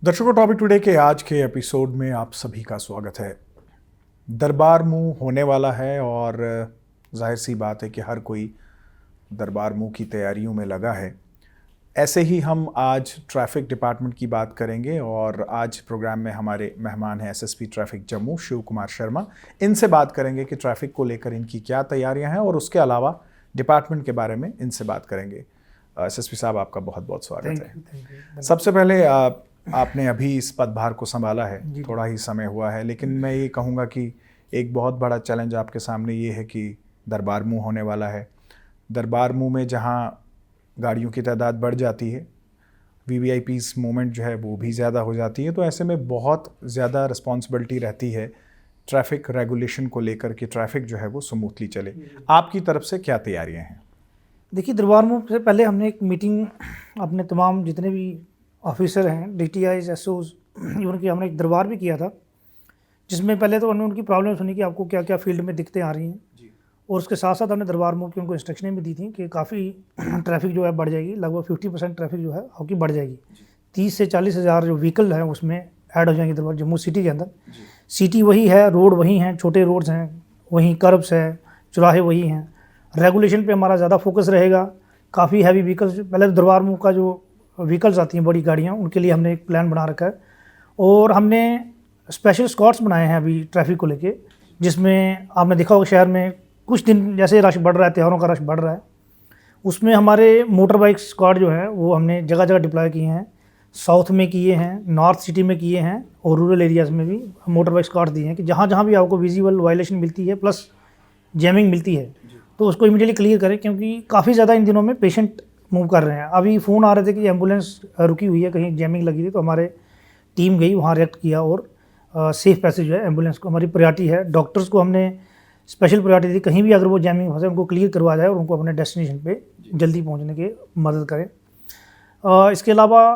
दर्शकों, topic today के आज के एपिसोड में आप सभी का स्वागत है। दरबार मूव होने वाला है और जाहिर सी बात है कि हर कोई दरबार मूव की तैयारियों में लगा है। ऐसे ही हम आज ट्रैफिक डिपार्टमेंट की बात करेंगे और आज प्रोग्राम में हमारे मेहमान हैं एसएसपी ट्रैफिक जम्मू शिव कुमार शर्मा। इनसे बात करेंगे कि ट्रैफिक को लेकर इनकी क्या तैयारियां हैं और उसके अलावा डिपार्टमेंट के बारे में इनसे बात करेंगे। एसएसपी साहब, आपका बहुत बहुत स्वागत है। सबसे पहले आपने अभी इस पदभार को संभाला है, थोड़ा ही समय हुआ है, लेकिन मैं ये कहूँगा कि एक बहुत बड़ा चैलेंज आपके सामने ये है कि दरबार मूव होने वाला है। दरबार मूव में जहाँ गाड़ियों की तादाद बढ़ जाती है, वीवीआईपीज़ मूवमेंट जो है वो भी ज़्यादा हो जाती है, तो ऐसे में बहुत ज़्यादा रिस्पॉन्सिबिलिटी रहती है ट्रैफिक रेगुलेशन को लेकर कि ट्रैफिक जो है वो स्मूथली चले। आपकी तरफ से क्या तैयारियाँ हैं? देखिए, दरबार मूव से पहले हमने एक मीटिंग अपने तमाम जितने भी ऑफिसर हैं, डीटीआईज, एसओज, इवन की हमने एक दरबार भी किया था, जिसमें पहले तो हमने उनकी प्रॉब्लम सुनी कि आपको क्या क्या फील्ड में दिक्कतें आ रही हैं जी। और उसके साथ साथ हमने दरबार मूव की उनको इंस्ट्रक्शनें भी दी थी कि काफ़ी ट्रैफिक जो है बढ़ जाएगी, लगभग 50% ट्रैफिक जो है आपकी बढ़ जाएगी। 30 से 40 हज़ार जो व्हीकल हैं उसमें ऐड हो जाएंगे दरबार जम्मू सिटी के अंदर। सिटी वही है, रोड वही हैं, छोटे रोड्स हैं, वहीं कर्ब्स है, चौराहे वही हैं। रेगुलेशन पे हमारा ज़्यादा फोकस रहेगा। काफ़ी हैवी व्हीकल्स, पहले दरबार मूव का जो व्हीकल्स आती हैं बड़ी गाड़ियाँ, उनके लिए हमने एक प्लान बना रखा है और हमने स्पेशल स्क्वाड्स बनाए हैं अभी ट्रैफिक को लेके, जिसमें आपने देखा होगा शहर में कुछ दिन जैसे रश बढ़ रहा है, त्योहारों का रश बढ़ रहा है, उसमें हमारे मोटर बाइक स्क्वाड जो है वो हमने जगह जगह डिप्लॉय किए हैं। साउथ में किए हैं, नॉर्थ सिटी में किए हैं और रूरल एरियाज़ में भी मोटर बाइक स्क्वाड दिए हैं कि जहाँ जहाँ भी आपको विजिबल वायलेशन मिलती है प्लस जैमिंग मिलती है तो उसको इमीडिएटली क्लियर करें, क्योंकि काफ़ी ज़्यादा इन दिनों में पेशेंट मूव कर रहे हैं। अभी फ़ोन आ रहे थे कि एम्बुलेंस रुकी हुई है, कहीं जैमिंग लगी थी, तो हमारे टीम गई वहाँ रिएक्ट किया और सेफ पैसेज जो है एम्बुलेंस को हमारी प्रायोरिटी है। डॉक्टर्स को हमने स्पेशल प्रायोरिटी दी, कहीं भी अगर वो जैमिंग फंसे उनको क्लियर करवा जाए और उनको अपने डेस्टिनेशन पे जल्दी पहुँचने की मदद करें। इसके अलावा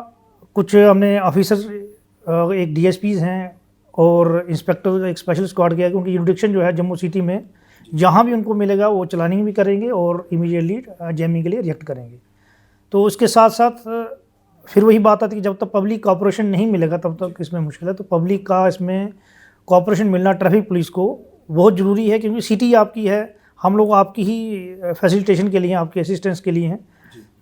कुछ हमने ऑफिसर्स, एक DSPs हैं और इंस्पेक्टर का एक स्पेशल स्क्वाड किया, क्योंकि यूरिडिक्शन जो है जम्मू सिटी में जहाँ भी उनको मिलेगा वो चलानिंग भी करेंगे और इमीडिएटली जैमिंग के लिए रिएक्ट करेंगे। तो उसके साथ साथ फिर वही बात आती है कि जब तक पब्लिक कॉपरेशन नहीं मिलेगा तब तक इसमें मुश्किल है। तो पब्लिक का इसमें कॉपरेशन मिलना ट्रैफिक पुलिस को बहुत ज़रूरी है, क्योंकि सिटी आपकी है, हम लोग आपकी ही फैसिलिटेशन के लिए, आपके असिस्टेंस के लिए हैं।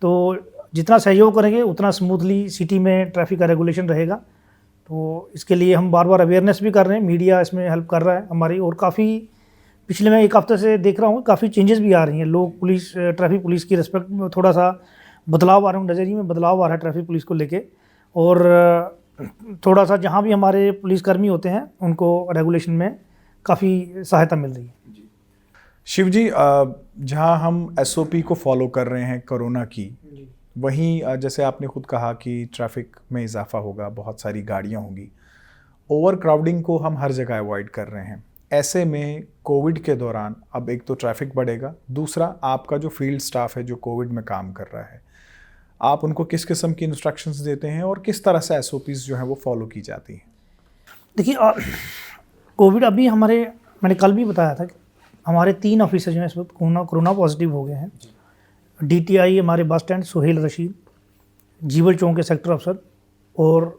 तो जितना सहयोग करेंगे उतना स्मूथली सिटी में ट्रैफिक का रेगुलेशन रहेगा। तो इसके लिए हम बार बार अवेयरनेस भी कर रहे हैं, मीडिया इसमें हेल्प कर रहा है हमारी, और काफ़ी पिछले मैं एक हफ्ते से देख रहा हूँ काफ़ी चेंजेस भी आ रही हैं। लोग पुलिस, ट्रैफिक पुलिस की रिस्पेक्ट में थोड़ा सा बदलाव आ रहा है, नज़रिए में बदलाव आ रहा है ट्रैफिक पुलिस को लेके, और थोड़ा सा जहाँ भी हमारे पुलिसकर्मी होते हैं उनको रेगुलेशन में काफ़ी सहायता मिल रही है। शिव जी, जहाँ हम SOP को फॉलो कर रहे हैं कोरोना की, वहीं जैसे आपने खुद कहा कि ट्रैफिक में इजाफा होगा, बहुत सारी गाड़ियाँ होंगी, ओवर क्राउडिंग को हम हर जगह अवॉइड कर रहे हैं। ऐसे में कोविड के दौरान अब एक तो ट्रैफिक बढ़ेगा, दूसरा आपका जो फील्ड स्टाफ है जो कोविड में काम कर रहा है, आप उनको किस किस्म की इंस्ट्रक्शंस देते हैं और किस तरह से SOPs जो हैं वो फॉलो की जाती हैं? देखिए, कोविड अभी हमारे, मैंने कल भी बताया था कि हमारे 3 ऑफिसर जो हैं इस वक्त कोरोना पॉजिटिव हो गए हैं। DTI हमारे बस स्टैंड सुहेल रशीद, जीवल चौक के सेक्टर अफसर और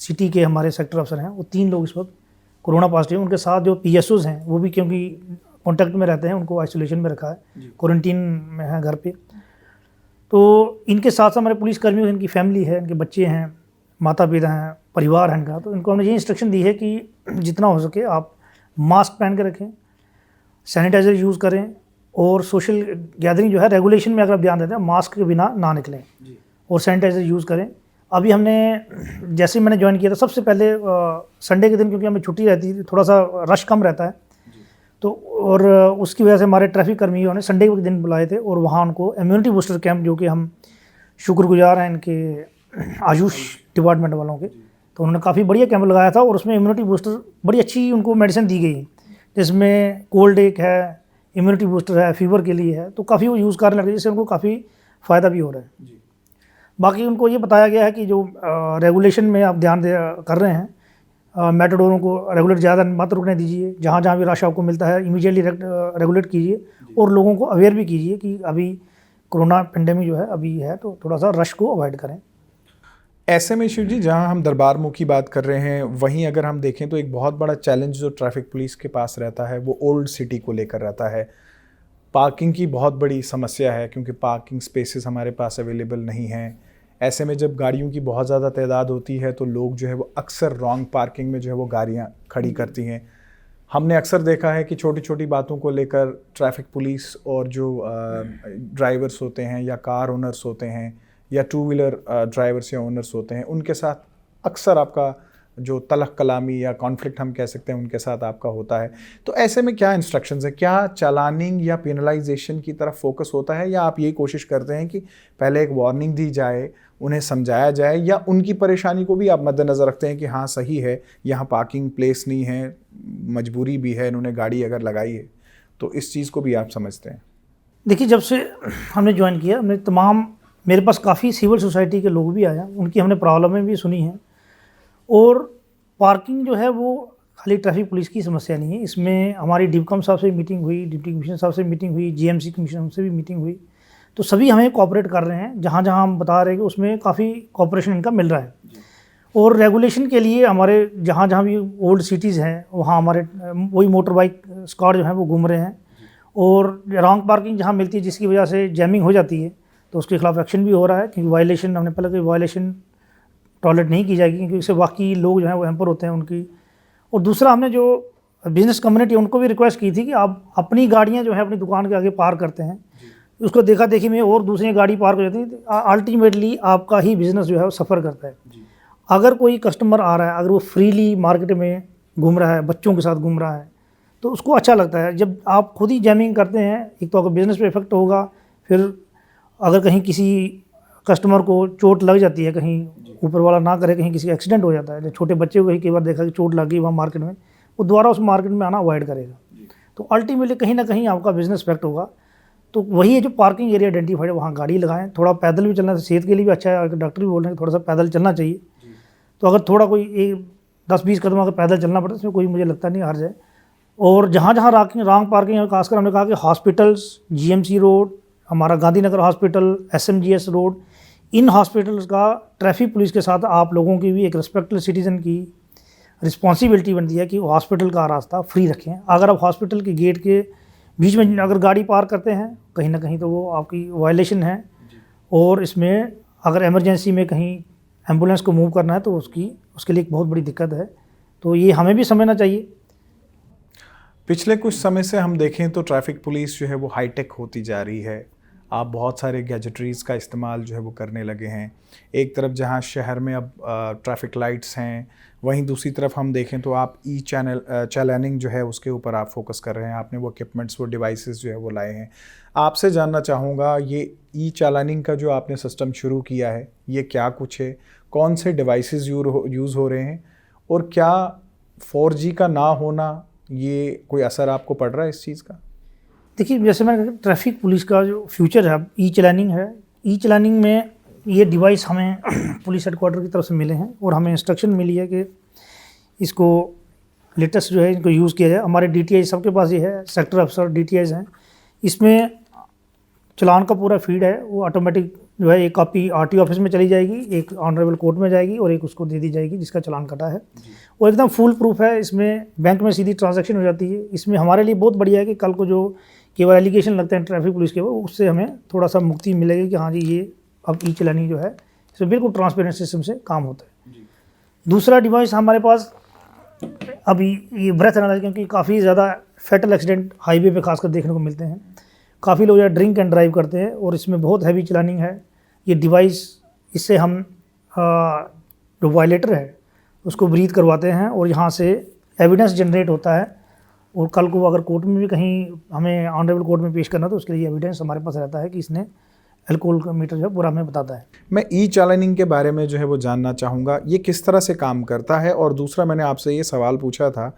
सिटी के हमारे सेक्टर अफसर हैं, वो 3 लोग इस वक्त कोरोना पॉजिटिव। उनके साथ जो PSOs हैं वो भी क्योंकि कॉन्टैक्ट में रहते हैं, उनको आइसोलेशन में रखा है, क्वारंटीन में है घर पे। तो इनके साथ साथ हमारे पुलिसकर्मियों, इनकी फैमिली है, इनके बच्चे हैं, माता पिता हैं, परिवार है इनका। तो इनको हमने ये इंस्ट्रक्शन दी है कि जितना हो सके आप मास्क पहन के रखें, सैनिटाइज़र यूज़ करें और सोशल गैदरिंग जो है रेगुलेशन में अगर आप ध्यान देते हैं मास्क के बिना ना निकलें और सैनिटाइज़र यूज़ करें। अभी हमने, जैसे मैंने ज्वाइन किया था, सबसे पहले संडे के दिन, क्योंकि हमें छुट्टी रहती है, थोड़ा सा रश कम रहता है, तो और उसकी वजह से हमारे ट्रैफिक कर्मियों ने संडे के दिन बुलाए थे और वहाँ उनको इम्यूनिटी बूस्टर कैंप, जो कि हम शुक्रगुजार हैं इनके आयुष डिपार्टमेंट वालों के, तो उन्होंने काफ़ी बढ़िया कैंप लगाया था और उसमें इम्यूनिटी बूस्टर बड़ी अच्छी उनको मेडिसिन दी गई, जिसमें कोल्ड एक है, इम्यूनिटी बूस्टर है, फीवर के लिए है, तो काफ़ी वो यूज़ करने लगे, जिससे उनको काफ़ी फ़ायदा भी हो रहा है। बाकी उनको ये बताया गया है कि जो रेगुलेशन में आप ध्यान कर रहे हैं, मेटाडोरों को रेगुलेट ज़्यादा मत रुकने दीजिए, जहाँ जहाँ भी रश आपको मिलता है इमीडिएटली रेगुलेट कीजिए और लोगों को अवेयर भी कीजिए कि अभी कोरोना पेंडेमिक जो है अभी है, तो थोड़ा सा रश को अवॉइड करें। ऐसे में शिव जी, जहां हम दरबार मुंह की बात कर रहे हैं, वहीं अगर हम देखें तो एक बहुत बड़ा चैलेंज जो ट्रैफिक पुलिस के पास रहता है वो ओल्ड सिटी को लेकर रहता है। पार्किंग की बहुत बड़ी समस्या है, क्योंकि पार्किंग स्पेसेस हमारे पास अवेलेबल नहीं हैं। ऐसे में जब गाड़ियों की बहुत ज़्यादा तादाद होती है तो लोग जो है वो अक्सर रॉन्ग पार्किंग में जो है वो गाड़ियाँ खड़ी करती हैं। हमने अक्सर देखा है कि छोटी छोटी बातों को लेकर ट्रैफिक पुलिस और जो ड्राइवर्स होते हैं या कार ओनर्स होते हैं या टू व्हीलर ड्राइवर्स या ओनर्स होते हैं, उनके साथ अक्सर आपका जो तलख कलामी या कॉन्फ्लिक्ट हम कह सकते हैं उनके साथ आपका होता है। तो ऐसे में क्या इंस्ट्रक्शंस है? क्या चालानिंग या पेनलाइजेशन की तरफ फोकस होता है, या आप यही कोशिश करते हैं कि पहले एक वार्निंग दी जाए, उन्हें समझाया जाए, या उनकी परेशानी को भी आप मद्देनज़र रखते हैं कि हाँ सही है, यहाँ पार्किंग प्लेस नहीं है, मजबूरी भी है, इन्होंने गाड़ी अगर लगाई है, तो इस चीज़ को भी आप समझते हैं? देखिए, जब से हमने ज्वाइन किया, हमने तमाम, मेरे पास काफ़ी सिविल सोसाइटी के लोग भी आए, उनकी हमने प्रॉब्लमें भी सुनी हैं। और पार्किंग जो है वो खाली ट्रैफिक पुलिस की समस्या नहीं है, इसमें हमारी डिवकम साहब से मीटिंग हुई, डिप्टी कमिश्नर साहब से मीटिंग हुई, जीएमसी कमिश्नर से भी मीटिंग हुई, तो सभी हमें कोऑपरेट कर रहे हैं। जहाँ जहाँ हम बता रहे हैं कि उसमें काफ़ी कोऑपरेशन इनका मिल रहा है। और रेगुलेशन के लिए हमारे जहाँ जहाँ भी ओल्ड सिटीज़ हैं वहाँ हमारे वही मोटर बाइक स्क्वाड जो है वो घूम रहे हैं। और रॉन्ग पार्किंग जहाँ मिलती है जिसकी वजह से जैमिंग हो जाती है तो उसके खिलाफ एक्शन भी हो रहा है, क्योंकि वायलेशन, हमने पहले कोई वायलेशन टॉलरेट नहीं की जाएगी, क्योंकि इससे बाकी लोग जो हैं वो हैम्पर होते हैं उनकी। और दूसरा, हमने जो बिज़नेस कम्युनिटी उनको भी रिक्वेस्ट की थी कि आप अपनी गाड़ियाँ जो है अपनी दुकान के आगे पार्क करते हैं, उसको देखा देखी में और दूसरी गाड़ी पार्क हो जाती है, अल्टीमेटली आपका ही बिज़नेस जो है वो सफ़र करता है। अगर कोई कस्टमर आ रहा है, अगर वो फ्रीली मार्केट में घूम रहा है, बच्चों के साथ घूम रहा है, तो उसको अच्छा लगता है। जब आप खुद ही जैमिंग करते हैं, एक तो आपका बिज़नेस पे इफेक्ट होगा, फिर अगर कहीं किसी कस्टमर को चोट लग जाती है, कहीं ऊपर वाला ना करे कहीं किसी का एक्सीडेंट हो जाता है, जब छोटे बच्चे को कई बार देखा कि चोट लग गई वहाँ मार्केट में, वो दोबारा उस मार्केट में आना अवॉइड करेगा। तो अल्टीमेटली कहीं ना कहीं आपका बिज़नेस इफेक्ट होगा। तो वही है, जो पार्किंग एरिया आइडेंटिफाइड है वहाँ गाड़ी लगाएं। थोड़ा पैदल भी चलना सेहत के लिए भी अच्छा है, डॉक्टर भी बोल रहे हैं कि थोड़ा सा पैदल चलना चाहिए। तो अगर थोड़ा कोई 10-20 कदम अगर पैदल चलना पड़ता है, इसमें कोई मुझे लगता नहीं हर्ज है। और जहाँ जहाँ रॉन्ग पार्किंग है, खासकर हमने कहा कि हॉस्पिटल्स, जीएमसी रोड, हमारा Gandhinagar hospital, SMGS road, in hospitals का ट्रैफिक पुलिस के साथ आप लोगों की भी एक रिस्पेक्टफुल सिटीज़न की रिस्पॉन्सिबिलिटी बनती है कि हॉस्पिटल का रास्ता फ्री रखें। अगर आप हॉस्पिटल के गेट के बीच में अगर गाड़ी पार्क करते हैं, कहीं ना कहीं तो वो आपकी वायलेशन है। और इसमें अगर इमरजेंसी में कहीं एम्बुलेंस को मूव करना है तो उसके लिए एक बहुत बड़ी दिक्कत है। तो ये हमें भी समझना चाहिए। पिछले कुछ समय से हम देखें तो ट्रैफिक पुलिस जो है वो हाईटेक होती जा रही है। आप बहुत सारे गैजेटरीज़ का इस्तेमाल जो है वो करने लगे हैं। एक तरफ जहां शहर में अब ट्रैफिक लाइट्स हैं, वहीं दूसरी तरफ हम देखें तो आप चालानिंग जो है उसके ऊपर आप फोकस कर रहे हैं। आपने वो इक्विपमेंट्स, वो डिवाइसेस जो है वो लाए हैं। आपसे जानना चाहूँगा, ये चालानिंग का जो आपने सिस्टम शुरू किया है, ये क्या कुछ है, कौन से डिवाइसेस यूज़ हो रहे हैं, और क्या 4G का ना होना ये कोई असर आपको पड़ रहा है इस चीज़ का? देखिए, जैसे मैंने कहा, ट्रैफिक पुलिस का जो फ्यूचर है ई चलानिंग है। ई चलानिंग में ये डिवाइस हमें पुलिस हेडक्वार्टर की तरफ से मिले हैं और हमें इंस्ट्रक्शन मिली है कि इसको लेटेस्ट जो है इनको यूज़ किया जाए। हमारे DTI सबके पास ये है, सेक्टर अफसर DTIs हैं। इसमें चलान का पूरा फीड है, वो ऑटोमेटिक जो है, एक कॉपी RTO ऑफिस में चली जाएगी, एक ऑनरेबल कोर्ट में जाएगी और एक उसको दे दी जाएगी जिसका चलान कटा है। वो एकदम फुल प्रूफ है। इसमें बैंक में सीधी ट्रांजैक्शन हो जाती है। इसमें हमारे लिए बहुत बढ़िया है कि कल को जो केवल एलिगेशन लगते हैं ट्रैफिक पुलिस के, वो उससे हमें थोड़ा सा मुक्ति मिलेगी कि हाँ जी, ये अब ई चलानी जो है इसमें बिल्कुल ट्रांसपेरेंट सिस्टम से काम होता है। दूसरा डिवाइस हमारे पास अभी ये ब्रेथ एनालाइजर, क्योंकि काफ़ी ज़्यादा फैटल एक्सीडेंट हाईवे पे खासकर देखने को मिलते हैं। काफ़ी लोग यार ड्रिंक एंड ड्राइव करते हैं और इसमें बहुत हैवी चलानिंग है। ये डिवाइस, इससे हम जो वायलेटर है उसको ब्रीथ करवाते हैं और यहाँ से एविडेंस जनरेट होता है। और कल को अगर कोर्ट में भी कहीं हमें ऑनरेबल कोर्ट में पेश करना तो उसके लिए एविडेंस हमारे पास रहता है कि इसने अल्कोहल का मीटर जो है पूरा हमें बताता है। मैं ई चालानिंग के बारे में जो है वो जानना चाहूँगा, ये किस तरह से काम करता है। और दूसरा, मैंने आपसे ये सवाल पूछा था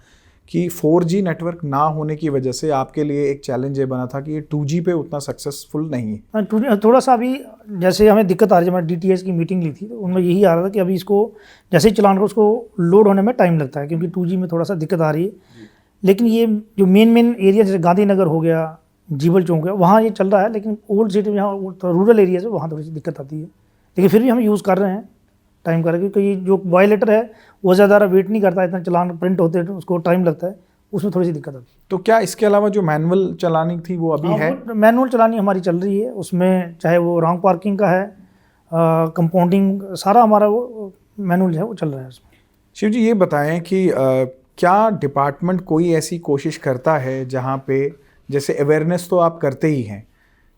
कि 4G नेटवर्क ना होने की वजह से आपके लिए एक चैलेंज ये बना था कि ये 2G पे उतना सक्सेसफुल नहीं है। थोड़ा सा अभी जैसे हमें दिक्कत आ रही है, हमारी DTIs की मीटिंग ली थी तो उनमें यही आ रहा था कि अभी इसको जैसे ही चलान को उसको लोड होने में टाइम लगता है, क्योंकि 2G में थोड़ा सा दिक्कत आ रही है। लेकिन ये जो मेन एरिया जैसे गांधीनगर हो गया, जीवल चौक है, वहाँ ये चल रहा है। लेकिन ओल्ड सिटी में, जहाँ रूरल एरियाज है, वहाँ थोड़ी सी दिक्कत आती है। लेकिन फिर भी हम यूज़ कर रहे हैं। टाइम का, क्योंकि ये जो वायलेटर है वो ज़्यादा वेट नहीं करता, इतना चलान प्रिंट होते हैं उसको टाइम लगता है, उसमें थोड़ी सी दिक्कत आती है। तो क्या इसके अलावा जो मैनुअल चलानी थी वो अभी है? मैनुअल चलानी हमारी चल रही है, उसमें चाहे वो रॉन्ग पार्किंग का है, कंपाउंडिंग, सारा हमारा वो मैनुअल है वो चल रहा है उसमें। शिव जी ये बताएं कि क्या डिपार्टमेंट कोई ऐसी कोशिश करता है जहाँ पे, जैसे अवेयरनेस तो आप करते ही हैं,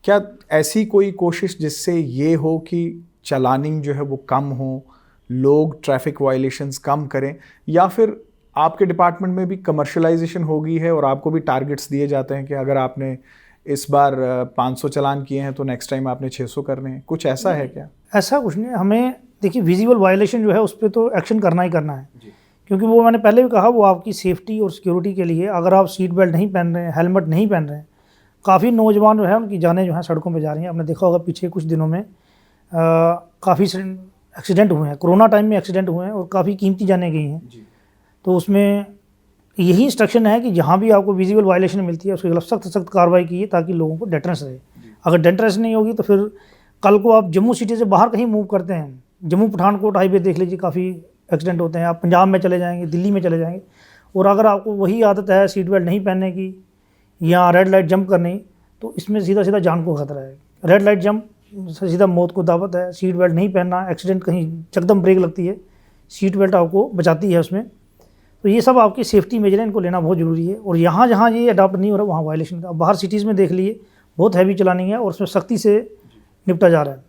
क्या ऐसी कोई कोशिश जिससे ये हो कि चलानिंग जो है वो कम हो, लोग ट्रैफिक वायलेशंस कम करें, या फिर आपके डिपार्टमेंट में भी कमर्शलाइजेशन हो गई है और आपको भी टारगेट्स दिए जाते हैं कि अगर आपने इस बार 500 चलान किए हैं तो नेक्स्ट टाइम आपने 600 करने हैं, कुछ ऐसा है क्या? ऐसा कुछ नहीं, हमें देखिए विजिबल वायलेशन जो है उस पर तो एक्शन करना ही करना है, क्योंकि वो मैंने पहले भी कहा वो आपकी सेफ्टी और सिक्योरिटी के लिए। अगर आप सीट बेल्ट नहीं पहन रहे हैं, हेलमेट नहीं पहन रहे हैं, काफ़ी नौजवान जो है उनकी जानें जो है सड़कों पे जा रही हैं। आपने देखा होगा पीछे कुछ दिनों में काफ़ी एक्सीडेंट हुए हैं, कोरोना टाइम में एक्सीडेंट हुए हैं और काफ़ी कीमती जानें गई हैं। तो उसमें यही इंस्ट्रक्शन है कि जहाँ भी आपको विजिबल वायलेशन मिलती है उसके खिलाफ सख्त सख्त कार्रवाई कीजिए ताकि लोगों को डेटरेंस रहे। अगर डेटरेंस नहीं होगी तो फिर कल को आप जम्मू सिटी से बाहर कहीं मूव करते हैं, जम्मू पठानकोट हाईवे देख लीजिए, काफ़ी एक्सीडेंट होते हैं। आप पंजाब में चले जाएंगे, दिल्ली में चले जाएंगे, और अगर आपको वही आदत है सीट बेल्ट नहीं पहनने की या रेड लाइट जंप करने, तो इसमें सीधा सीधा जान को खतरा है। रेड लाइट जंप सीधा मौत को दावत है, सीट बेल्ट नहीं पहनना, एक्सीडेंट कहीं चकदम ब्रेक लगती है, सीट बेल्ट आपको बचाती है उसमें। तो ये सब आपकी सेफ्टी मेजर है, इनको लेना बहुत ज़रूरी है। और यहाँ जहाँ ये अडॉप्ट नहीं हो रहा वहाँ वायलेशन का, बाहर सिटीज़ में देख लिए बहुत हैवी चलानी है और उसमें सख्ती से निपटा जा रहा है।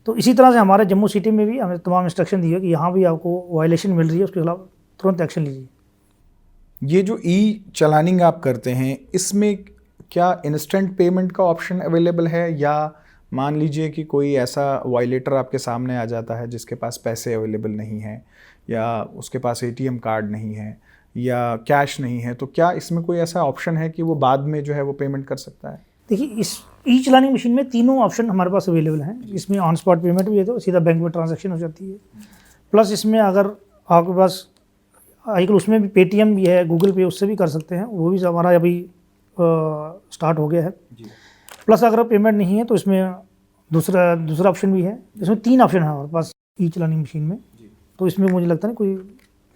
तो इसी तरह से हमारे जम्मू सिटी में भी हमें तमाम इंस्ट्रक्शन दिए कि यहाँ भी आपको वायलेशन मिल रही है उसके खिलाफ तुरंत एक्शन लीजिए। ये जो ई चलानिंग आप करते हैं इसमें क्या इंस्टेंट पेमेंट का ऑप्शन अवेलेबल है, या मान लीजिए कि कोई ऐसा वायलेटर आपके सामने आ जाता है जिसके पास पैसे अवेलेबल नहीं हैं या उसके पास एटीएम कार्ड नहीं है या कैश नहीं है, तो क्या इसमें कोई ऐसा ऑप्शन है कि वो बाद में जो है वो पेमेंट कर सकता है? देखिए इस ई चलानिंग मशीन में तीनों ऑप्शन हमारे पास अवेलेबल हैं। इसमें ऑन स्पॉट पेमेंट भी है तो सीधा बैंक में ट्रांजैक्शन हो जाती है, प्लस इसमें अगर आपके पास आजकल उसमें भी पेटीएम भी है, गूगल पे, उससे भी कर सकते हैं, वो भी हमारा अभी स्टार्ट हो गया है। प्लस अगर पेमेंट नहीं है तो इसमें दूसरा ऑप्शन भी है। इसमें 3 ऑप्शन है हमारे पास ई चलानिंग मशीन में, तो इसमें मुझे लगता है कोई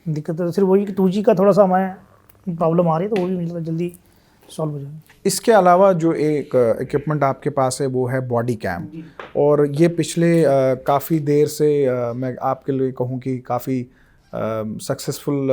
दिक्कत है, सिर्फ वही कि 2G का थोड़ा सा हमें प्रॉब्लम आ रही है, तो वो भी मुझे लगता है जल्दी सॉल्व हो जाएगा। इसके अलावा जो एक इक्विपमेंट आपके पास है वो है बॉडी कैम, और ये पिछले काफ़ी देर से मैं आपके लिए कहूँ कि काफ़ी सक्सेसफुल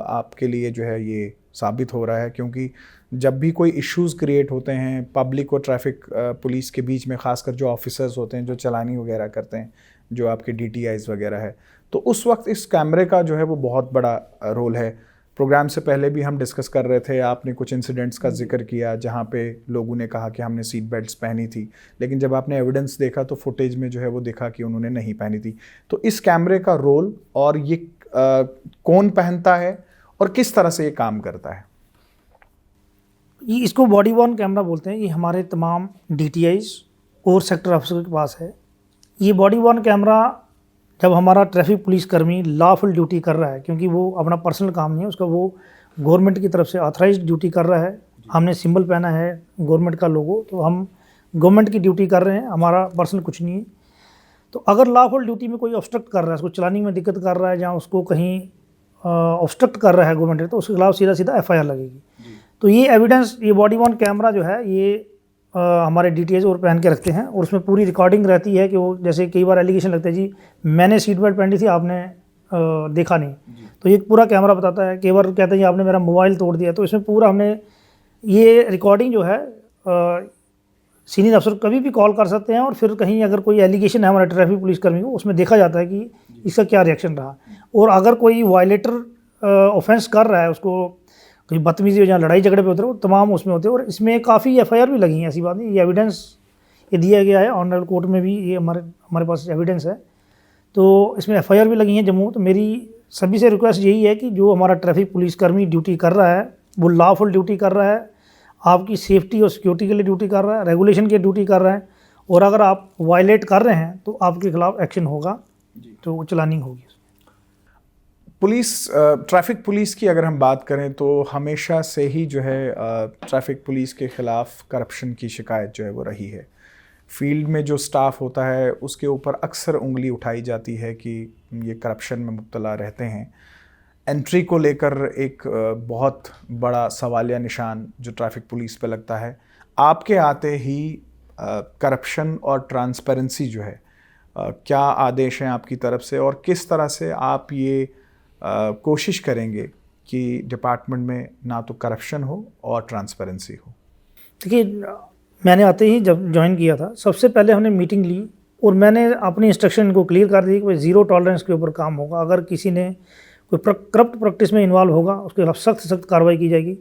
आपके लिए जो है ये साबित हो रहा है, क्योंकि जब भी कोई इश्यूज़ क्रिएट होते हैं पब्लिक और ट्रैफिक पुलिस के बीच में, ख़ासकर जो ऑफिसर्स होते हैं जो चलानी वगैरह करते हैं, जो आपके DTIs वगैरह है, तो उस वक्त इस कैमरे का जो है वो बहुत बड़ा रोल है। प्रोग्राम से पहले भी हम डिस्कस कर रहे थे, आपने कुछ इंसिडेंट्स का जिक्र किया जहाँ पे लोगों ने कहा कि हमने सीट बेल्ट्स पहनी थी, लेकिन जब आपने एविडेंस देखा तो फुटेज में जो है वो देखा कि उन्होंने नहीं पहनी थी। तो इस कैमरे का रोल और ये कौन पहनता है और किस तरह से ये काम करता है? ये इसको बॉडी वॉर्न कैमरा बोलते हैं। ये हमारे तमाम DTIs और सेक्टर ऑफिसर के पास है। ये बॉडी वॉर्न कैमरा जब हमारा ट्रैफिक पुलिस कर्मी लॉफुल ड्यूटी कर रहा है, क्योंकि वो अपना पर्सनल काम नहीं है उसका, वो गवर्नमेंट की तरफ से ऑथराइज्ड ड्यूटी कर रहा है, हमने सिंबल पहना है गवर्नमेंट का लोगो, तो हम गवर्नमेंट की ड्यूटी कर रहे हैं, हमारा पर्सनल कुछ नहीं है। तो अगर लॉफुल ड्यूटी में कोई ऑब्स्ट्रक्ट कर रहा है, उसको चलाने में दिक्कत कर रहा है या उसको कहीं ऑब्स्ट्रक्ट कर रहा है गवर्नमेंट, तो उसके खिलाफ सीधा सीधा FIR लगेगी। तो ये एविडेंस, ये बॉडी वॉर्न कैमरा जो है ये हमारे DTIs और पहन के रखते हैं, और उसमें पूरी रिकॉर्डिंग रहती है कि वो, जैसे कई बार एलिगेशन लगता है जी मैंने सीट बेल्ट पहनी थी आपने देखा नहीं, तो ये पूरा कैमरा बताता है। कई बार कहते हैं आपने मेरा मोबाइल तोड़ दिया, तो इसमें पूरा हमने ये रिकॉर्डिंग जो है सीनियर अफसर कभी भी कॉल कर सकते हैं, और फिर कहीं अगर कोई एलिगेशन है हमारे ट्रैफिक पुलिस कर्मी को, उसमें देखा जाता है कि इसका क्या रिएक्शन रहा, और अगर कोई वायलेटर ऑफेंस कर रहा है, उसको कोई बदतमीजी या लड़ाई झगड़े पे होते हैं, वो तमाम उसमें होते हैं। और इसमें काफ़ी FIR भी लगी हैं, ऐसी बात नहीं, ये एविडेंस ये दिया गया है ऑनरेबल कोर्ट में भी, ये हमारे पास एविडेंस है, तो इसमें FIR भी लगी हैं जम्मू। तो मेरी सभी से रिक्वेस्ट यही है कि जो हमारा ट्रैफिक पुलिसकर्मी ड्यूटी कर रहा है वो लॉफुल ड्यूटी कर रहा है, आपकी सेफ्टी और सिक्योरिटी के लिए ड्यूटी कर रहा है, रेगुलेशन की ड्यूटी कर रहा है, और अगर आप वायलेट कर रहे हैं तो आपके खिलाफ एक्शन होगा, तो चलानिंग होगी। पुलिस, ट्रैफिक पुलिस की अगर हम बात करें तो हमेशा से ही जो है ट्रैफिक पुलिस के ख़िलाफ़ करप्शन की शिकायत जो है वो रही है। फील्ड में जो स्टाफ होता है उसके ऊपर अक्सर उंगली उठाई जाती है कि ये करप्शन में मुब्तला रहते हैं। एंट्री को लेकर एक बहुत बड़ा सवालिया निशान जो ट्रैफिक पुलिस पे लगता है। आपके आते ही करप्शन और ट्रांसपेरेंसी जो है, क्या आदेश हैं आपकी तरफ से और किस तरह से आप ये कोशिश करेंगे कि डिपार्टमेंट में ना तो करप्शन हो और ट्रांसपेरेंसी हो? देखिए, मैंने आते ही जब ज्वाइन किया था, सबसे पहले हमने मीटिंग ली और मैंने अपनी इंस्ट्रक्शन को क्लियर कर दी कि भाई ज़ीरो टॉलरेंस के ऊपर काम होगा। अगर किसी ने कोई करप्ट प्रैक्टिस में इन्वॉल्व होगा उसके खिलाफ सख्त कार्रवाई की जाएगी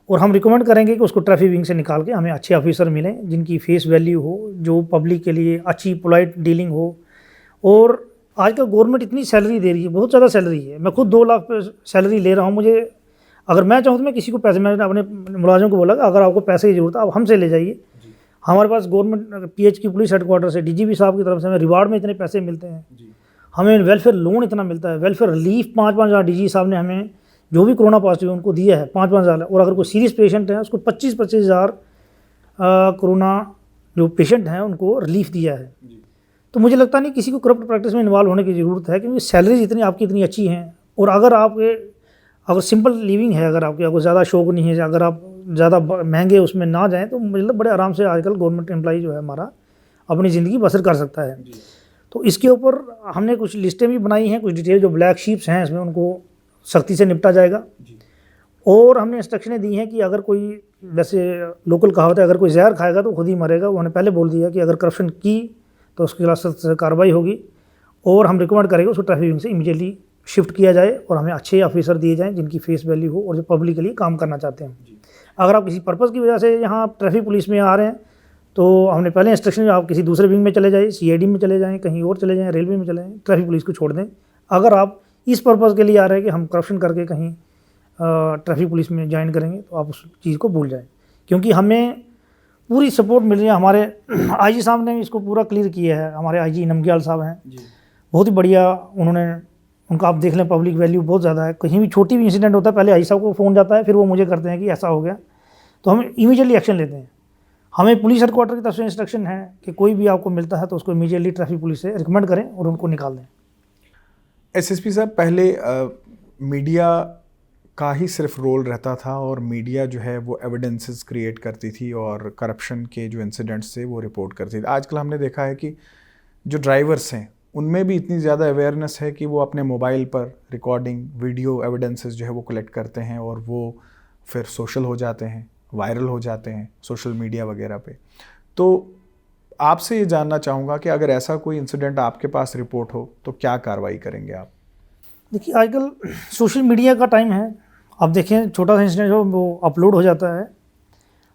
और हम रिकमेंड करेंगे कि उसको ट्रैफिक विंग से निकाल के हमें अच्छे ऑफिसर मिलें जिनकी फेस वैल्यू हो, जो पब्लिक के लिए अच्छी पोलाइट डीलिंग हो। और आजकल गवर्नमेंट इतनी सैलरी दे रही है, बहुत ज़्यादा सैलरी है। मैं खुद 2 लाख सैलरी ले रहा हूँ। मुझे अगर मैं चाहूँ तो मैं किसी को पैसे, मैंने अपने मुलाजिम को बोला कि अगर आपको पैसे की ज़रूरत है आप हमसे ले जाइए। हमारे पास गवर्नमेंट PH की पुलिस हेडक्वार्टर से DGP साहब की तरफ से हमें रिवार्ड में इतने पैसे मिलते हैं, हमें वेलफेयर लोन इतना मिलता है, वेलफेयर रिलीफ 5-5 हज़ार DG साहब ने हमें जो भी कोरोना पॉजिटिव है उनको दिया है 5-5 हज़ार। और अगर कोई सीरियस पेशेंट है उसको 25-25 हज़ार कोरोना जो पेशेंट हैं उनको रिलीफ दिया है। तो मुझे लगता नहीं किसी को करप्ट प्रैक्टिस में इन्वॉल्व होने की ज़रूरत है, क्योंकि सैलरीज इतनी आपकी इतनी अच्छी हैं। और अगर सिंपल लिविंग है, अगर आपको ज़्यादा शौक नहीं है, अगर आप ज़्यादा महंगे उसमें ना जाएं, तो मतलब बड़े आराम से आजकल गवर्नमेंट एम्प्लॉई जो है हमारा अपनी ज़िंदगी बसर कर सकता है। तो इसके ऊपर हमने कुछ लिस्टें भी बनाई हैं, कुछ डिटेल जो ब्लैक शीप्स हैं इसमें उनको सख्ती से निपटा जाएगा। और हमने इंस्ट्रक्शनें दी हैं कि अगर कोई, वैसे लोकल कहावत है, अगर कोई जहर खाएगा तो खुद ही मरेगा। उन्होंने पहले बोल दिया कि अगर करप्शन की तो उसके खिलाफ सख्त कार्रवाई होगी और हम रिकमेंड करेंगे उसको ट्रैफिक विंग से इमीडिएटली शिफ्ट किया जाए और हमें अच्छे ऑफिसर दिए जाएं जिनकी फेस वैल्यू हो और जो पब्लिक के लिए काम करना चाहते हैं। अगर आप किसी पर्पज़ की वजह से यहाँ ट्रैफिक पुलिस में आ रहे हैं तो हमने पहले इंस्ट्रक्शन, आप किसी दूसरे विंग में चले जाएँ, CID में चले जाएँ, कहीं और चले जाएँ, रेलवे में चले जाएँ, ट्रैफिक पुलिस को छोड़ दें। अगर आप इस पर्पज़ के लिए आ रहे हैं कि हम करप्शन करके कहीं ट्रैफिक पुलिस में ज्वाइन करेंगे तो आप उस चीज़ को भूल जाएँ, क्योंकि हमें पूरी सपोर्ट मिल रही है। हमारे IG साहब ने इसको पूरा क्लियर किया है। हमारे IG नमग्याल साहब हैं, बहुत ही बढ़िया। उनका आप देख लें, पब्लिक वैल्यू बहुत ज़्यादा है। कहीं भी छोटी भी इंसिडेंट होता है पहले IG साहब को फ़ोन जाता है, फिर वो मुझे करते हैं कि ऐसा हो गया, तो हम इमीडिएटली एक्शन लेते हैं। हमें पुलिस हेडक्वार्टर की तरफ से इंस्ट्रक्शन है कि कोई भी आपको मिलता है तो उसको इमीडिएटली ट्रैफिक पुलिस से रिकमेंड करें और उनको निकाल दें। SSP साहब, पहले मीडिया का ही सिर्फ रोल रहता था और मीडिया जो है वो एविडेंसेस क्रिएट करती थी और करप्शन के जो इंसिडेंट्स थे वो रिपोर्ट करती थी। आजकल हमने देखा है कि जो ड्राइवर्स हैं उनमें भी इतनी ज़्यादा अवेयरनेस है कि वो अपने मोबाइल पर रिकॉर्डिंग, वीडियो एविडेंसेस जो है वो कलेक्ट करते हैं और वो फिर सोशल हो जाते हैं, वायरल हो जाते हैं सोशल मीडिया वगैरह पे। तो आपसे ये जानना चाहूँगा कि अगर ऐसा कोई इंसिडेंट आपके पास रिपोर्ट हो तो क्या कार्रवाई करेंगे आप? देखिए, आजकल सोशल मीडिया का टाइम है। आप देखें, छोटा सा इंसिडेंट हो वो अपलोड हो जाता है।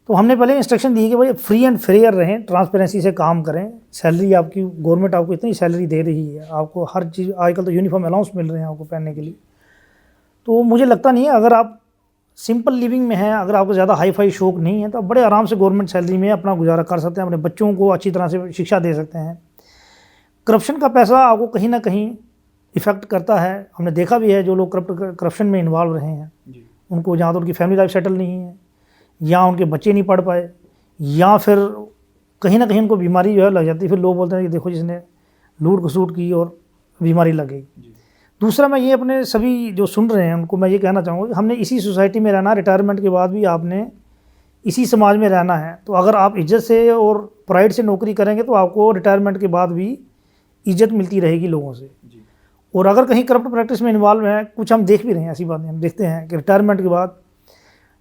तो हमने पहले इंस्ट्रक्शन दी कि भाई फ्री एंड फेयर रहें, ट्रांसपेरेंसी से काम करें। सैलरी आपकी, गवर्नमेंट आपको इतनी सैलरी दे रही है, आपको हर चीज़, आजकल तो यूनिफॉर्म अलाउंस मिल रहे हैं आपको पहनने के लिए। तो मुझे लगता नहीं है, अगर आप सिंपल लिविंग में हैं, अगर आपको ज़्यादा हाई फाई शौक नहीं है, तो आप बड़े आराम से गवर्नमेंट सैलरी में अपना गुजारा कर सकते हैं, अपने बच्चों को अच्छी तरह से शिक्षा दे सकते हैं। करप्शन का पैसा आपको कहीं ना कहीं इफ़ेक्ट करता है। हमने देखा भी है, जो लोग करप्शन में इन्वॉल्व रहे हैं उनको, जहाँ तो उनकी फैमिली लाइफ सेटल नहीं है, या उनके बच्चे नहीं पढ़ पाए, या फिर कहीं ना कहीं उनको बीमारी जो है लग जाती है। फिर लोग बोलते हैं कि देखो जिसने लूट खसूट की और बीमारी लग गई। दूसरा, मैं ये अपने सभी जो सुन रहे हैं उनको मैं ये कहना चाहूँगा कि हमने इसी सोसाइटी में रहना, रिटायरमेंट के बाद भी आपने इसी समाज में रहना है। तो अगर आप इज्जत से और प्राइड से नौकरी करेंगे तो आपको रिटायरमेंट के बाद भी इज्जत मिलती रहेगी लोगों से। और अगर कहीं करप्ट प्रैक्टिस में इन्वॉल्व है, कुछ हम देख भी रहे हैं, ऐसी बातें हम देखते हैं कि रिटायरमेंट के बाद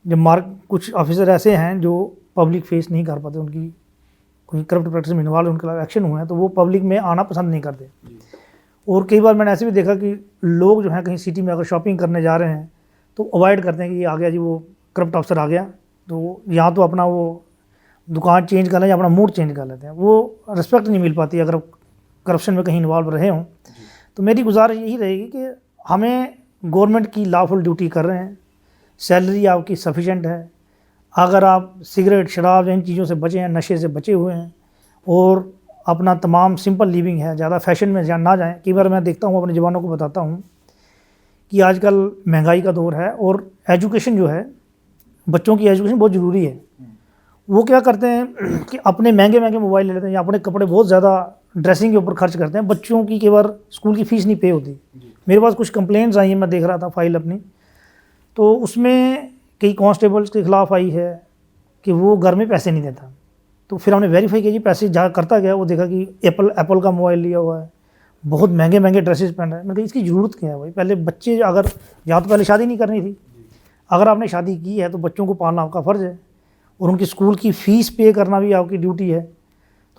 जब कुछ ऑफिसर ऐसे हैं जो पब्लिक फेस नहीं कर पाते, उनकी कोई करप्ट प्रैक्टिस में इन्वॉल्व, उनके खिलाफ एक्शन हुए हैं, तो वो पब्लिक में आना पसंद नहीं करते। और कई बार मैंने ऐसे भी देखा कि लोग जो हैं कहीं सिटी में अगर शॉपिंग करने जा रहे हैं तो अवॉइड करते हैं कि ये आ गया जी, वो करप्ट ऑफिसर आ गया, तो यहाँ तो अपना वो दुकान चेंज कर लें या अपना मूड चेंज कर लेते हैं। वो रिस्पेक्ट नहीं मिल पाती अगर करप्शन में कहीं इन्वॉल्व रहे हों। तो मेरी गुजारिश यही रहेगी कि हमें गवर्नमेंट की लॉफुल ड्यूटी कर रहे हैं, सैलरी आपकी सफिशेंट है। अगर आप सिगरेट, शराब, इन चीज़ों से बचे हैं, नशे से बचे हुए हैं और अपना तमाम सिंपल लिविंग है, ज़्यादा फैशन में ना जाएं। कई बार मैं देखता हूँ, अपने जवानों को बताता हूँ कि आजकल महंगाई का दौर है और एजुकेशन जो है, बच्चों की एजुकेशन बहुत ज़रूरी है। वो क्या करते हैं कि अपने महंगे महंगे मोबाइल ले लेते हैं या अपने कपड़े बहुत ज़्यादा ड्रेसिंग के ऊपर खर्च करते हैं, बच्चों की कई बार स्कूल की फ़ीस नहीं पे होती। मेरे पास कुछ कंप्लेंट्स आई हैं, मैं देख रहा था फाइल अपनी, तो उसमें कई कांस्टेबल्स के खिलाफ आई है कि वो घर में पैसे नहीं देता। तो फिर हमने वेरीफाई किया जी पैसे जहाँ करता गया, वो देखा कि एप्पल का मोबाइल लिया हुआ है, बहुत महंगे महंगे ड्रेसेस पहन रहे हैं। मतलब इसकी ज़रूरत क्या है भाई? पहले बच्चे अगर, या तो पहले शादी नहीं करनी थी, अगर आपने शादी की है तो बच्चों को पालना आपका फ़र्ज़ है और उनकी स्कूल की फ़ीस पे करना भी आपकी ड्यूटी है।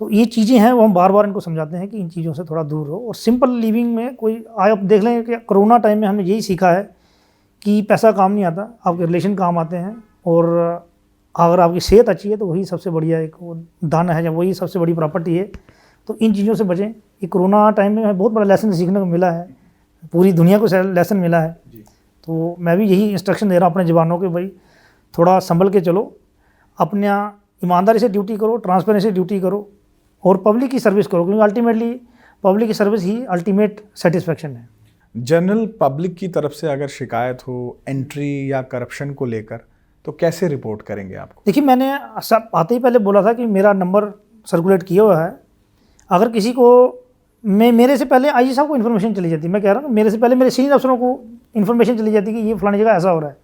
तो ये चीज़ें हैं, वो हम बार बार इनको समझाते हैं कि इन चीज़ों से थोड़ा दूर रहो और सिंपल लिविंग में कोई आप देख लें कि कोरोना टाइम में हमने यही सीखा है कि पैसा काम नहीं आता, आपके रिलेशन काम आते हैं, और अगर आपकी सेहत अच्छी है तो वही सबसे बढ़िया एक वो दान है, या वही सबसे बड़ी प्रॉपर्टी है। तो इन चीज़ों से बचें। ये कोरोना टाइम में हमें बहुत बड़ा लेसन सीखने को मिला है, पूरी दुनिया को लेसन मिला है। तो मैं भी यही इंस्ट्रक्शन दे रहा हूँ अपने जवानों के, भाई थोड़ा संभल के चलो, अपने ईमानदारी से ड्यूटी करो, ट्रांसपेरेंसी से ड्यूटी करो और पब्लिक की सर्विस करो, क्योंकि अल्टीमेटली पब्लिक की सर्विस ही अल्टीमेट सेटिस्फेक्शन है। जनरल पब्लिक की तरफ से अगर शिकायत हो एंट्री या करप्शन को लेकर, तो कैसे रिपोर्ट करेंगे आपको? देखिए, मैंने सब आते ही पहले बोला था कि मेरा नंबर सर्कुलेट किया हुआ है। अगर किसी को, मेरे से पहले आईजी साहब को इन्फॉर्मेशन चली जाती, मैं कह रहा हूँ मेरे से पहले मेरे सीनियर अफसरों को इन्फॉर्मेशन चली जाती कि ये फलानी जगह ऐसा हो रहा है।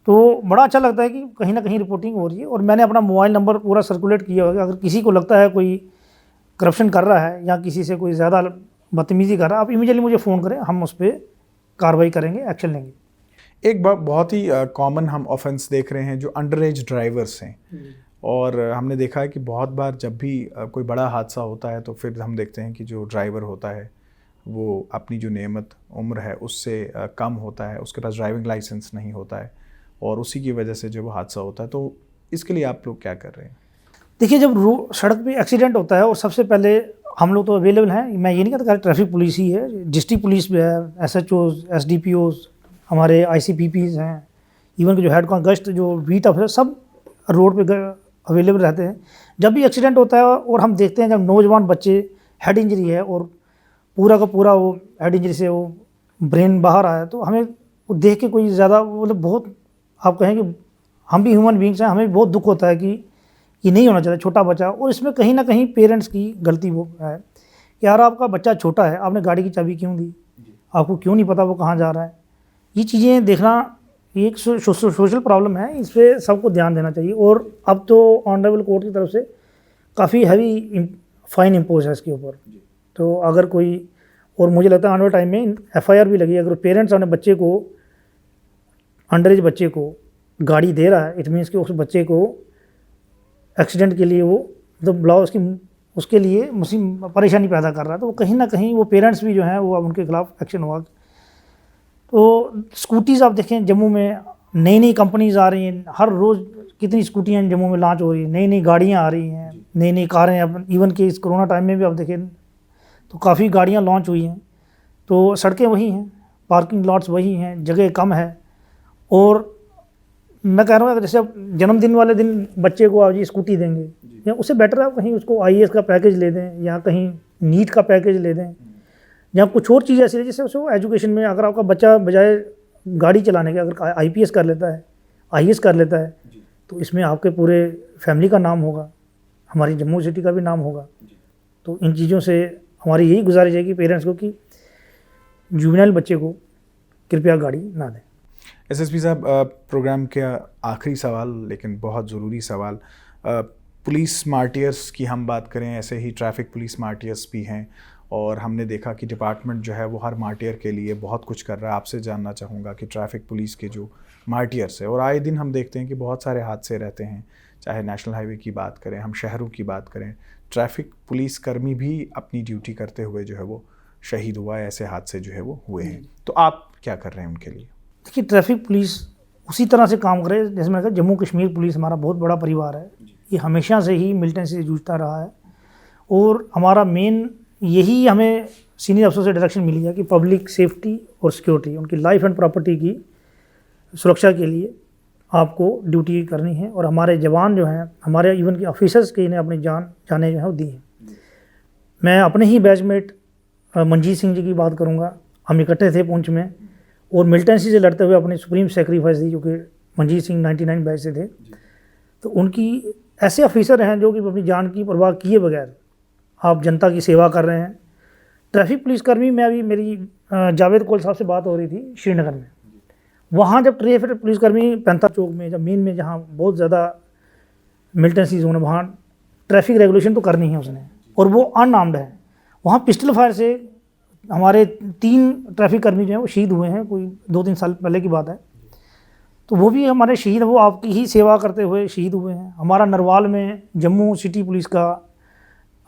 तो बड़ा अच्छा लगता है कि कहीं ना कहीं रिपोर्टिंग हो रही है। और मैंने अपना मोबाइल नंबर पूरा सर्कुलेट किया हुआ है। अगर किसी को लगता है कोई करप्शन कर रहा है या किसी से कोई ज़्यादा बदतमीज़ी कर रहा है, आप इमीडिएटली मुझे फ़ोन करें, हम उस पर कार्रवाई करेंगे, एक्शन लेंगे। एक बहुत ही कॉमन हम ऑफेंस देख रहे हैं जो अंडर एज ड्राइवर्स हैं, और हमने देखा है कि बहुत बार जब भी कोई बड़ा हादसा होता है तो फिर हम देखते हैं कि जो ड्राइवर होता है वो अपनी जो नियमित उम्र है उससे कम होता है, उसके पास ड्राइविंग लाइसेंस नहीं होता है और उसी की वजह से जो वो हादसा होता है। तो इसके लिए आप लोग क्या कर रहे हैं? देखिए, जब सड़क पे एक्सीडेंट होता है और सबसे पहले हम लोग तो अवेलेबल हैं, मैं ये नहीं कहता ट्रैफिक पुलिस ही है, डिस्ट्रिक्ट पुलिस भी है, SHOs, SDPOs, हमारे ICPPs हैं, इवन के जो हेड गश्त जो बीट ऑफिसर सब रोड पे अवेलेबल रहते हैं। जब भी एक्सीडेंट होता है और हम देखते हैं जब नौजवान बच्चे हेड इंजरी है और पूरा का पूरा वो हेड इंजरी से वो ब्रेन बाहर आया, तो हमें वो देख के कोई ज़्यादा मतलब बहुत, आप कहें कि हम भी ह्यूमन बींग्स हैं, हमें बहुत दुख होता है कि ये नहीं होना चाहिए छोटा बच्चा। और इसमें कहीं ना कहीं पेरेंट्स की गलती वो है, यार आपका बच्चा छोटा है, आपने गाड़ी की चाबी क्यों दी, आपको क्यों नहीं पता वो कहाँ जा रहा है। ये चीज़ें देखना ये एक सोशल प्रॉब्लम है, इस पर सबको ध्यान देना चाहिए। और अब तो ऑनरेबल कोर्ट की तरफ से काफ़ी हैवी फाइन इम्पोज है इसके ऊपर। तो अगर कोई, और मुझे लगता है आने वाले टाइम में FIR भी लगी, अगर पेरेंट्स अपने बच्चे को, अंडर एज बच्चे को गाड़ी दे रहा है, इट मीन्स कि उस बच्चे को एक्सीडेंट के लिए वो मतलब उसके लिए परेशानी पैदा कर रहा है, तो वो कहीं ना कहीं वो पेरेंट्स भी जो हैं वो अब उनके खिलाफ एक्शन होगा। तो स्कूटीज़ आप देखें, जम्मू में नई नई कंपनीज़ आ रही हैं, हर रोज़ कितनी स्कूटियाँ जम्मू में लॉन्च हो रही हैं, नई नई गाड़ियाँ आ रही हैं, नई नई कारें। अब इवन कि इस कोरोना टाइम में भी आप देखें तो काफ़ी गाड़ियाँ लॉन्च हुई हैं। तो सड़कें वही हैं, पार्किंग लॉट्स वही हैं, जगह कम है। और मैं कह रहा हूँ जैसे आप जन्मदिन वाले दिन बच्चे को आप जी स्कूटी देंगे, या उससे बेटर आप कहीं उसको IAS का पैकेज ले दें, या कहीं नीट का पैकेज ले दें, या कुछ और चीज़ ऐसी है जिससे उसको एजुकेशन में, अगर आपका बच्चा बजाय गाड़ी चलाने के अगर IPS कर लेता है, IAS कर लेता है, तो इसमें आपके पूरे फैमिली का नाम होगा, हमारी जम्मू सिटी का भी नाम होगा। तो इन चीज़ों से हमारी यही गुजारिश है कि पेरेंट्स को कि जुवेनाइल बच्चे को कृपया गाड़ी ना दें। SSP साहब, प्रोग्राम के आखिरी सवाल लेकिन बहुत ज़रूरी सवाल, पुलिस मार्टियर्स की हम बात करें, ऐसे ही ट्रैफिक पुलिस मार्टियर्स भी हैं और हमने देखा कि डिपार्टमेंट जो है वो हर मार्टियर के लिए बहुत कुछ कर रहा है। आपसे जानना चाहूँगा कि ट्रैफिक पुलिस के जो मार्टियर्स है, और आए दिन हम देखते हैं कि बहुत सारे हादसे रहते हैं, चाहे नेशनल हाईवे की बात करें, हम शहरों की बात करें, ट्रैफिक पुलिस कर्मी भी अपनी ड्यूटी करते हुए जो है वो शहीद हुआ है, ऐसे हादसे जो है वो हुए हैं। तो आप क्या कर रहे हैं उनके लिए? देखिए, ट्रैफिक पुलिस उसी तरह से काम करे जैसे मैंने कहा, जम्मू कश्मीर पुलिस हमारा बहुत बड़ा परिवार है, ये हमेशा से ही मिलिटेंसी से जूझता रहा है। और हमारा मेन यही हमें सीनियर अफसर से डायरेक्शन मिली है कि पब्लिक सेफ्टी और सिक्योरिटी, उनकी लाइफ एंड प्रॉपर्टी की सुरक्षा के लिए आपको ड्यूटी करनी है। और हमारे जवान जो हैं, हमारे इवन के ऑफिसर्स के इन्हें अपनी जानें जो है वो दी हैं। मैं अपने ही बैचमेट मंजीत सिंह जी की बात करूँगा, हम इकट्ठे थे पुंछ में और मिलिटेंसी से लड़ते हुए अपनी सुप्रीम सेक्रीफाइस दी, क्योंकि मंजीत सिंह 99 बैच से थे। तो उनकी ऐसे ऑफिसर हैं जो कि अपनी जान की परवाह किए बगैर आप जनता की सेवा कर रहे हैं। ट्रैफिक पुलिसकर्मी में अभी मेरी जावेद कोल साहब से बात हो रही थी श्रीनगर में। वहाँ जब ट्रैफिक पुलिसकर्मी पैंता चौक में जब मेन में जहाँ बहुत ज़्यादा मिलिटेंसी जोन है, वहाँ ट्रैफिक रेगुलेशन तो करनी है उसने, और वो अनआर्म्ड है। वहाँ पिस्टल फायर से हमारे 3 ट्रैफिक कर्मी जो हैं वो शहीद हुए हैं, कोई 2-3 साल पहले की बात है। तो वो भी हमारे शहीद, वो आपकी ही सेवा करते हुए शहीद हुए हैं। हमारा नरवाल में जम्मू सिटी पुलिस का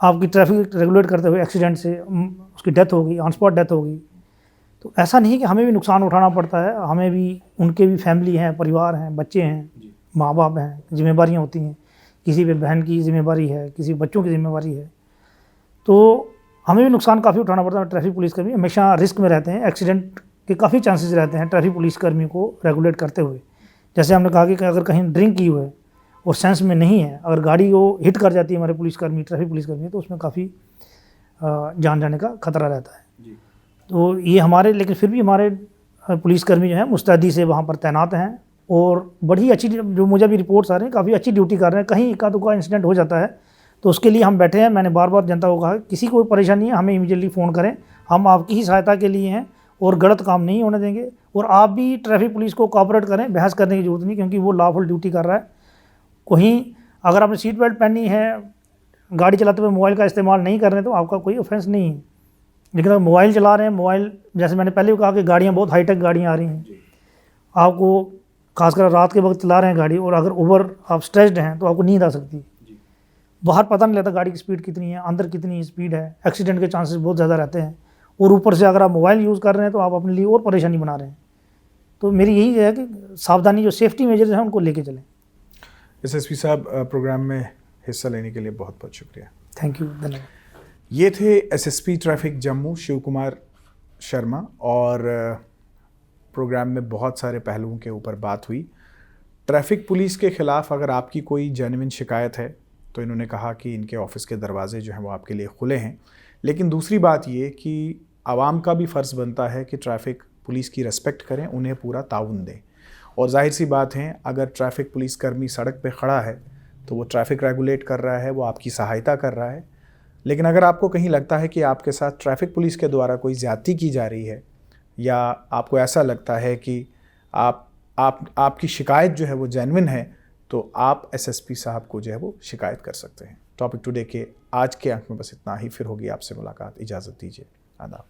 आपकी ट्रैफिक रेगुलेट करते हुए एक्सीडेंट से उसकी डेथ हो गई, ऑन स्पॉट डेथ हो गई। तो ऐसा नहीं कि हमें भी नुकसान उठाना पड़ता है, हमें भी, उनके भी फैमिली हैं, परिवार हैं, बच्चे हैं, माँ बाप हैं, जिम्मेवारियाँ होती हैं। किसी पे बहन की जिम्मेवारी है, किसी बच्चों की जिम्मेवारी है, तो हमें भी नुकसान काफ़ी उठाना पड़ता है। ट्रैफिक पुलिसकर्मी हमेशा रिस्क में रहते हैं, एक्सीडेंट के काफ़ी चांसेस रहते हैं ट्रैफिक पुलिसकर्मी को रेगुलेट करते हुए। जैसे हमने कहा कि अगर कहीं ड्रिंक की हुई है और सेंस में नहीं है, अगर गाड़ी वो हिट कर जाती है हमारे पुलिसकर्मी, ट्रैफिक पुलिसकर्मी, तो उसमें काफ़ी जान जाने का खतरा रहता है जी। तो ये हमारे, लेकिन फिर भी हमारे पुलिसकर्मी जो हैं मुस्तैदी से वहाँ पर तैनात हैं और बड़ी अच्छी, जो मुझे भी रिपोर्ट्स आ रहे हैं, काफ़ी अच्छी ड्यूटी कर रहे हैं। कहीं एका दुका इंसिडेंट हो जाता है तो उसके लिए हम बैठे हैं। मैंने बार बार जनता को कहा, किसी को परेशानी है हमें इमीडिएटली फ़ोन करें, हम आपकी ही सहायता के लिए हैं और गलत काम नहीं होने देंगे। और आप भी ट्रैफिक पुलिस को कोऑपरेट करें, बहस करने की जरूरत नहीं, क्योंकि वो लॉफुल ड्यूटी कर रहा है। कहीं अगर आपने सीट बेल्ट पहनी है, गाड़ी चलाते हुए मोबाइल का इस्तेमाल नहीं कर रहे हैं, तो आपका कोई ऑफेंस नहीं है। लेकिन अगर मोबाइल चला रहे हैं, मोबाइल, जैसे मैंने पहले भी कहा कि गाड़ियाँ बहुत हाईटेक गाड़ियाँ आ रही हैं, आपको खासकर रात के वक्त चला रहे हैं गाड़ी, और अगर ओवर आप स्ट्रेस्ड हैं तो आपको नींद आ सकती है। बाहर पता नहीं लगता गाड़ी की स्पीड कितनी है, अंदर कितनी स्पीड है, एक्सीडेंट के चांसेस बहुत ज़्यादा रहते हैं। और ऊपर से अगर आप मोबाइल यूज़ कर रहे हैं तो आप अपने लिए और परेशानी बना रहे हैं। तो मेरी यही है कि सावधानी, जो सेफ्टी मेजर्स हैं उनको लेके चलें। एसएसपी साहब, प्रोग्राम में हिस्सा लेने के लिए बहुत बहुत शुक्रिया। थैंक यू, धन्यवाद। ये थे एसएसपी ट्रैफिक जम्मू शिव कुमार शर्मा, और प्रोग्राम में बहुत सारे पहलुओं के ऊपर बात हुई। ट्रैफिक पुलिस के ख़िलाफ़ अगर आपकी कोई जेन्युइन शिकायत है तो इन्होंने कहा कि इनके ऑफिस के दरवाजे जो हैं वो आपके लिए खुले हैं। लेकिन दूसरी बात ये कि आवाम का भी फ़र्ज़ बनता है कि ट्रैफिक पुलिस की रिस्पेक्ट करें, उन्हें पूरा ताउन दें। और जाहिर सी बात है, अगर ट्रैफिक पुलिसकर्मी सड़क पे खड़ा है तो वो ट्रैफिक रेगुलेट कर रहा है, वो आपकी सहायता कर रहा है। लेकिन अगर आपको कहीं लगता है कि आपके साथ ट्रैफिक पुलिस के द्वारा कोई ज़्यादती की जा रही है, या आपको ऐसा लगता है कि आपकी शिकायत जो है वो जेन्युइन है, तो आप एसएसपी साहब को जो है वो शिकायत कर सकते हैं। टॉपिक टुडे के आज के अंक में बस इतना ही। फिर होगी आपसे मुलाकात। इजाज़त दीजिए। आदाब।